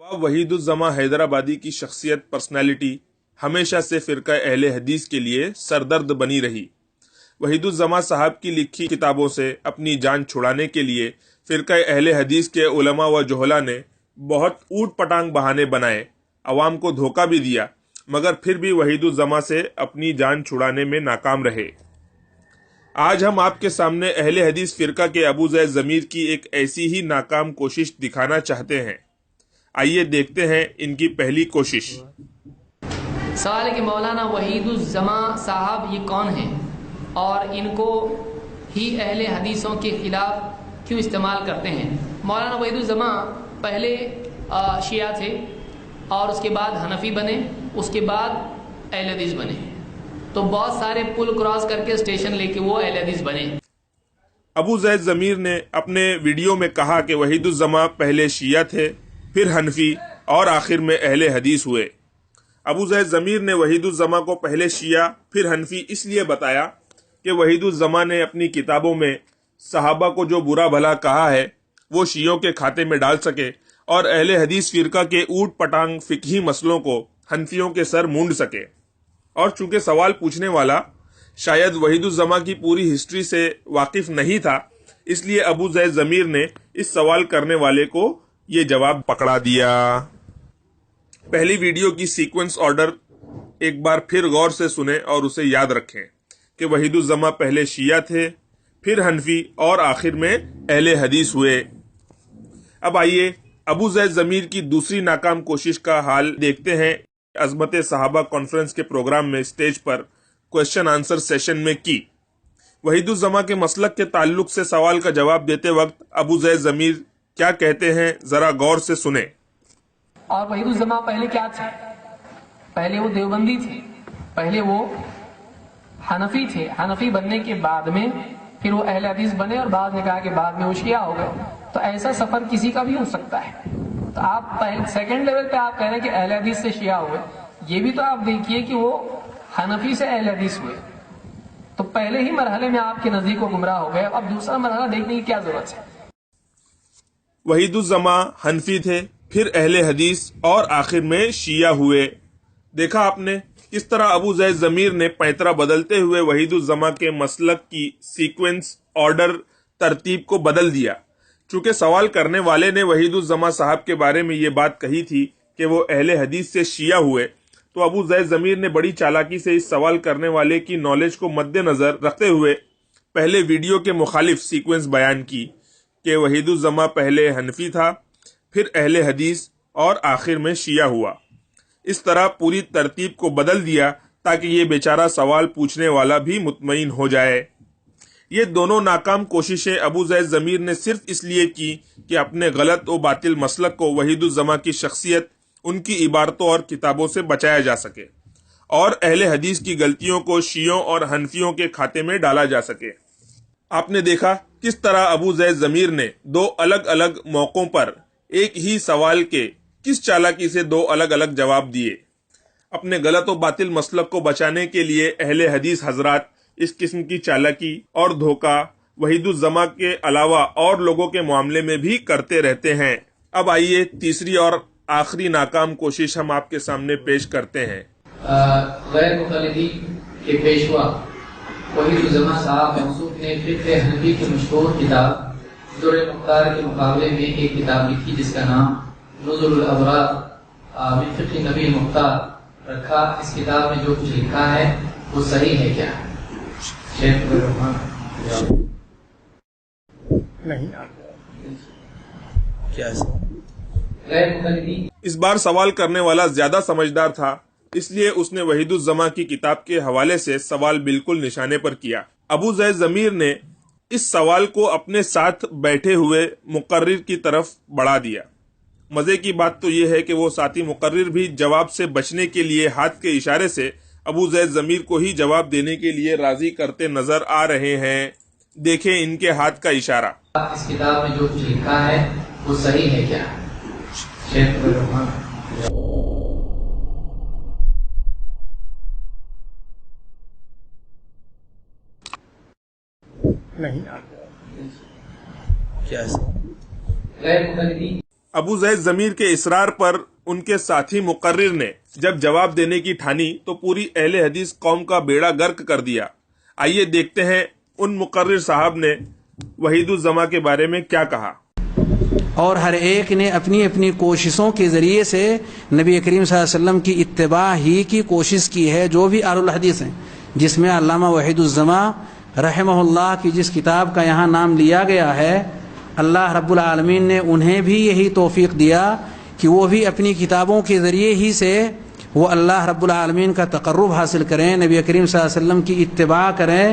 नवाब वहीदुज़्ज़मा हैदराबादी की शख्सियत पर्सनैलिटी हमेशा से फ़िरका अहले हदीस के लिए सरदर्द बनी रही। वहीदुज़्ज़मा साहब की लिखी किताबों से अपनी जान छुड़ाने के लिए फ़िरका अहले हदीस के उलमा व जोहला ने बहुत ऊट पटांग बहाने बनाए, अवाम को धोखा भी दिया, मगर फिर भी वहीदुज़्ज़मा से अपनी जान छुड़ाने में नाकाम रहे। आज हम आपके सामने अहले हदीस फ़िरका के अबू ज़ैद ज़मीर की एक ऐसी ही नाकाम कोशिश दिखाना चाहते हैं। आइए देखते हैं इनकी पहली कोशिश। सवाल है कि मौलाना वहीदुज़्ज़मा साहब ये कौन हैं और इनको ही अहले हदीसों के खिलाफ क्यों इस्तेमाल करते हैं। मौलाना वहीदुज़्ज़मा पहले शिया थे और उसके बाद हनफी बने, उसके बाद अहले हदीस बने। तो बहुत सारे पुल क्रॉस करके स्टेशन लेके वो अहले हदीस बने। अबू ज़ैद ज़मीर ने अपने वीडियो में कहा कि वहीदुज़्ज़मा पहले शिया थे, फिर हनफी और आखिर में अहले हदीस हुए। अबू ज़ैद ज़मीर ने वहीदुज़्ज़मा को पहले शिया फिर हनफी इसलिए बताया कि वहीदुज़्ज़मा ने अपनी किताबों में सहाबा को जो बुरा भला कहा है वो शियों के खाते में डाल सके और अहले हदीस फ़िरका के ऊट पटांग फ़िक़ही मसलों को हनफियों के सर मूंड सके। और चूंकि सवाल पूछने वाला शायद वहीदुज़्ज़मा की पूरी हिस्ट्री से वाकिफ नहीं था, इसलिए अबू ज़ैद ज़मीर ने इस सवाल करने वाले को ये जवाब पकड़ा दिया। पहली वीडियो की सीक्वेंस ऑर्डर एक बार फिर गौर से सुने और उसे याद रखें कि वहीदुज़्ज़मा पहले शिया थे, फिर हनफी और आखिर में अहले हदीस हुए। अब आइए अबू ज़ैद ज़मीर की दूसरी नाकाम कोशिश का हाल देखते हैं। अज़मत सहाबा कॉन्फ्रेंस के प्रोग्राम में स्टेज पर क्वेश्चन आंसर सेशन में की। वहीदुज़्ज़मा के मसलक के ताल्लुक से सवाल का जवाब देते वक्त अबू ज़ैद ज़मीर क्या कहते हैं, जरा गौर से सुने। और वहीदुज़्ज़मा पहले क्या थे? पहले वो देवबंदी थे, पहले वो हनफी थे। हनफी बनने के बाद में फिर वो अहले हदीस बने और बाद में कहा कि बाद में वो शिया हो गए। तो ऐसा सफर किसी का भी हो सकता है। तो आप पहले सेकंड लेवल पे आप कह रहे हैं कि अहले हदीस से शिया हुए, ये भी तो आप देखिए कि वो हनफी से अहले हदीस हुए। तो पहले ही मरहले में आपके नजदीक को गुमराह हो गए, अब दूसरा मरहला देखने की क्या जरूरत है। वहीदुज़्ज़मा हनफी थे, फिर अहले हदीस और आखिर में शिया हुए। देखा आपने किस तरह अबू ज़ैद ज़मीर ने पैंतरा बदलते हुए वहीदुज़्ज़मा के मसलक की सीक्वेंस ऑर्डर तरतीब को बदल दिया। चूंकि सवाल करने वाले ने वहीदुज़्ज़मा साहब के बारे में ये बात कही थी कि वो अहले हदीस से शिया हुए, तो अबू ज़ैद ज़मीर ने बड़ी चालाकी से इस सवाल करने वाले की नॉलेज को मद्देनज़र रखते हुए पहले वीडियो के मुखालिफ सीक्वेंस बयान की कि वहीदुज़्ज़मा पहले हनफी था, फिर अहले हदीस और आखिर में शिया हुआ। इस तरह पूरी तरतीब को बदल दिया ताकि ये बेचारा सवाल पूछने वाला भी मुतमईन हो जाए। ये दोनों नाकाम कोशिशें अबू ज़ैद ज़मीर ने सिर्फ इसलिए की कि अपने गलत व बातिल मसलक को वहीदुज़्ज़मा की शख्सियत, उनकी इबारतों और किताबों से बचाया जा सके और अहले हदीस की गलतियों को शियों और हनफियों के खाते में डाला जा सके। आपने देखा किस तरह अबू ज़ैद ज़मीर ने दो अलग अलग मौकों पर एक ही सवाल के किस चालाकी से दो अलग अलग जवाब दिए। अपने गलत व बातिल मसलक को बचाने के लिए अहले हदीस हजरात इस किस्म की चालाकी और धोखा वहीदुज़्ज़मा के अलावा और लोगों के मामले में भी करते रहते हैं। अब आइए तीसरी और आखिरी नाकाम कोशिश हम आपके सामने पेश करते हैं। गैर मुक़ल्लिदी के पेशवा वहीदुज़्ज़मा साहब मौसूफ ने फ़िक़्ह हनफी की मशहूर किताब दुर्र मुख्तार के मुकाबले में एक किताब लिखी जिसका नाम नुज़ुलुल अबरार मिन फ़िक़्ह नबी मुख्तार रखा। इस किताब में जो कुछ लिखा है वो सही है क्या? नहीं क्या इस बार सवाल करने वाला ज्यादा समझदार था, इसलिए उसने वहीदुज़्ज़मा की किताब के हवाले से सवाल बिल्कुल निशाने पर किया। अबू ज़ैद ज़मीर ने इस सवाल को अपने साथ बैठे हुए मुकर्रिर की तरफ बढ़ा दिया। मजे की बात तो यह है कि वो साथी मुकर्रिर भी जवाब से बचने के लिए हाथ के इशारे से अबू ज़ैद ज़मीर को ही जवाब देने के लिए राजी करते नजर आ रहे हैं। देखें इनके हाथ का इशारा। इस किताब में जो कुछ लिखा है वो सही है क्या? नहीं क्या ابو زید ضمیر کے اصرار پر ان کے ساتھی مقرر نے جب جواب دینے کی ٹھانی تو پوری اہل حدیث قوم کا بیڑا غرق کر دیا۔ آئیے دیکھتے ہیں ان مقرر صاحب نے وحید الزماں کے بارے میں کیا کہا۔ اور ہر ایک نے اپنی اپنی کوششوں کے ذریعے سے نبی کریم صلی اللہ علیہ وسلم کی اتباع ہی کی کوشش کی ہے، جو بھی اہل الحدیث ہیں، جس میں علامہ وحید الزماں رحمہ اللہ کی جس کتاب کا یہاں نام لیا گیا ہے، اللہ رب العالمین نے انہیں بھی یہی توفیق دیا کہ وہ بھی اپنی کتابوں کے ذریعے ہی سے وہ اللہ رب العالمین کا تقرب حاصل کریں، نبی کریم صلی اللہ علیہ وسلم کی اتباع کریں۔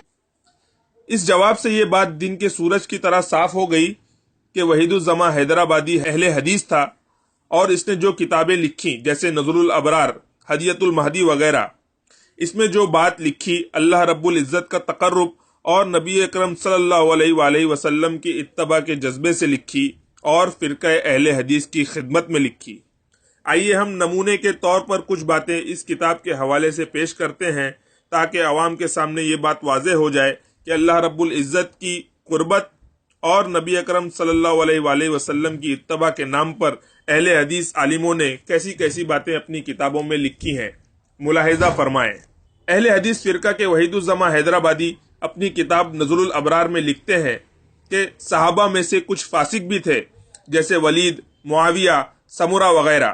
اس جواب سے یہ بات دن کے سورج کی طرح صاف ہو گئی کہ وحید الزماں حیدرآبادی اہل حدیث تھا، اور اس نے جو کتابیں لکھی جیسے نظر الابرار، ہدیۃ المہدی وغیرہ، اس میں جو بات لکھی اللہ رب العزت کا تقرب اور نبی اکرم صلی اللہ علیہ وآلہ وسلم کی اتباع کے جذبے سے لکھی اور فرقہ اہل حدیث کی خدمت میں لکھی۔ آئیے ہم نمونے کے طور پر کچھ باتیں اس کتاب کے حوالے سے پیش کرتے ہیں تاکہ عوام کے سامنے یہ بات واضح ہو جائے کہ اللہ رب العزت کی قربت اور نبی اکرم صلی اللہ علیہ وآلہ وسلم کی اتباع کے نام پر اہل حدیث عالموں نے کیسی کیسی باتیں اپنی کتابوں میں لکھی ہیں۔ ملاحظہ فرمائیں۔ اہل حدیث فرقہ کے وحید الزماں حیدرآبادی اپنی کتاب نظر الابرار میں لکھتے ہیں کہ صحابہ میں سے کچھ فاسق بھی تھے، جیسے ولید، معاویہ، سمرہ وغیرہ۔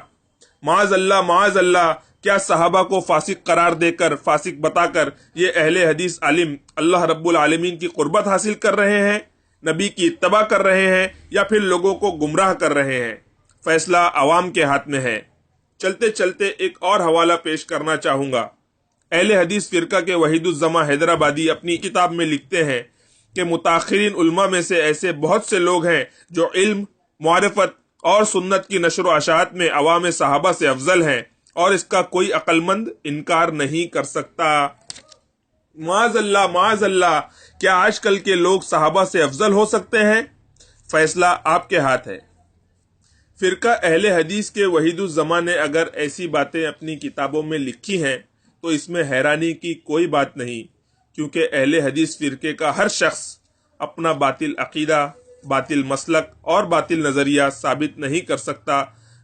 معاذ اللہ، کیا صحابہ کو فاسق قرار دے کر، فاسق بتا کر یہ اہل حدیث عالم اللہ رب العالمین کی قربت حاصل کر رہے ہیں، نبی کی اتباع کر رہے ہیں، یا پھر لوگوں کو گمراہ کر رہے ہیں؟ فیصلہ عوام کے ہاتھ میں ہے۔ چلتے چلتے ایک اور حوالہ پیش کرنا چاہوں گا۔ اہل حدیث فرقہ کے وحید الزماں حیدرآبادی اپنی کتاب میں لکھتے ہیں کہ متاخرین علماء میں سے ایسے بہت سے لوگ ہیں جو علم، معرفت اور سنت کی نشر و اشاعت میں عوام صحابہ سے افضل ہیں، اور اس کا کوئی عقل مند انکار نہیں کر سکتا۔ معاذ اللہ، کیا آج کل کے لوگ صحابہ سے افضل ہو سکتے ہیں؟ فیصلہ آپ کے ہاتھ ہے۔ فرقہ اہل حدیث کے وحید الزماں نے اگر ایسی باتیں اپنی کتابوں میں لکھی ہیں تو اس میں حیرانی کی کوئی بات نہیں، کیونکہ اہل حدیث فرقے کا ہر شخص اپنا باطل عقیدہ، باطل مسلک اور باطل نظریہ ثابت نہیں کر سکتا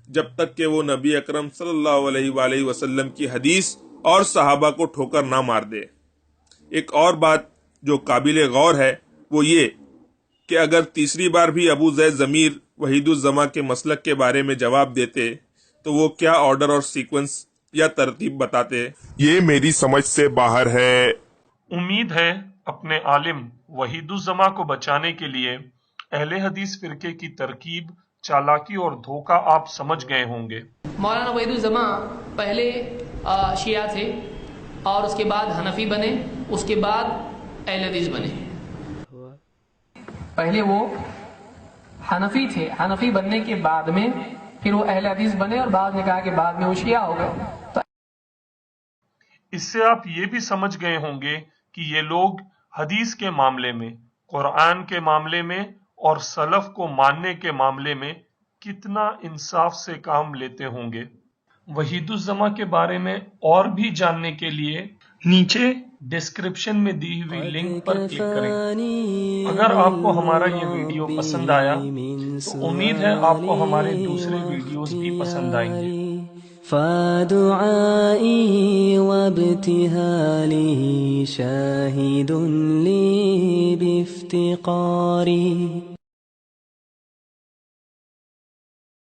جب تک کہ وہ نبی اکرم صلی اللہ علیہ وآلہ وسلم کی حدیث اور صحابہ کو ٹھوکر نہ مار دے۔ ایک اور بات جو قابل غور ہے وہ یہ کہ اگر تیسری بار بھی ابو زید ضمیر وحید الزماں کے مسلک کے بارے میں جواب دیتے تو وہ کیا آرڈر اور سیکوینس یا ترتیب بتاتے، یہ میری سمجھ سے باہر ہے۔ امید ہے اپنے عالم وحید الزماں کو بچانے کے لیے اہل حدیث فرقے کی ترکیب، چالاکی اور دھوکہ آپ سمجھ گئے ہوں گے۔ مولانا وحید الزماں پہلے شیعہ تھے، اور اس کے بعد حنفی بنے، اس کے بعد اہل حدیث بنے۔ پہلے وہ حنفی تھے، حنفی بننے کے بعد میں پھر وہ اہل حدیث بنے، اور بعد نے کہا کہ بعد میں وہ شیعہ ہو گئے۔ اس سے آپ یہ بھی سمجھ گئے ہوں گے کہ یہ لوگ حدیث کے معاملے میں، قرآن کے معاملے میں اور سلف کو ماننے کے معاملے میں کتنا انصاف سے کام لیتے ہوں گے۔ وحید الزماں کے بارے میں اور بھی جاننے کے لیے نیچے ڈسکرپشن میں دی ہوئی لنک پر کلک کریں۔ اگر آپ کو ہمارا یہ ویڈیو پسند آیا تو امید ہے آپ کو ہمارے دوسرے ویڈیوز بھی پسند آئیں گے۔ فدعائي وابتهالي شاهد لي بافتقاري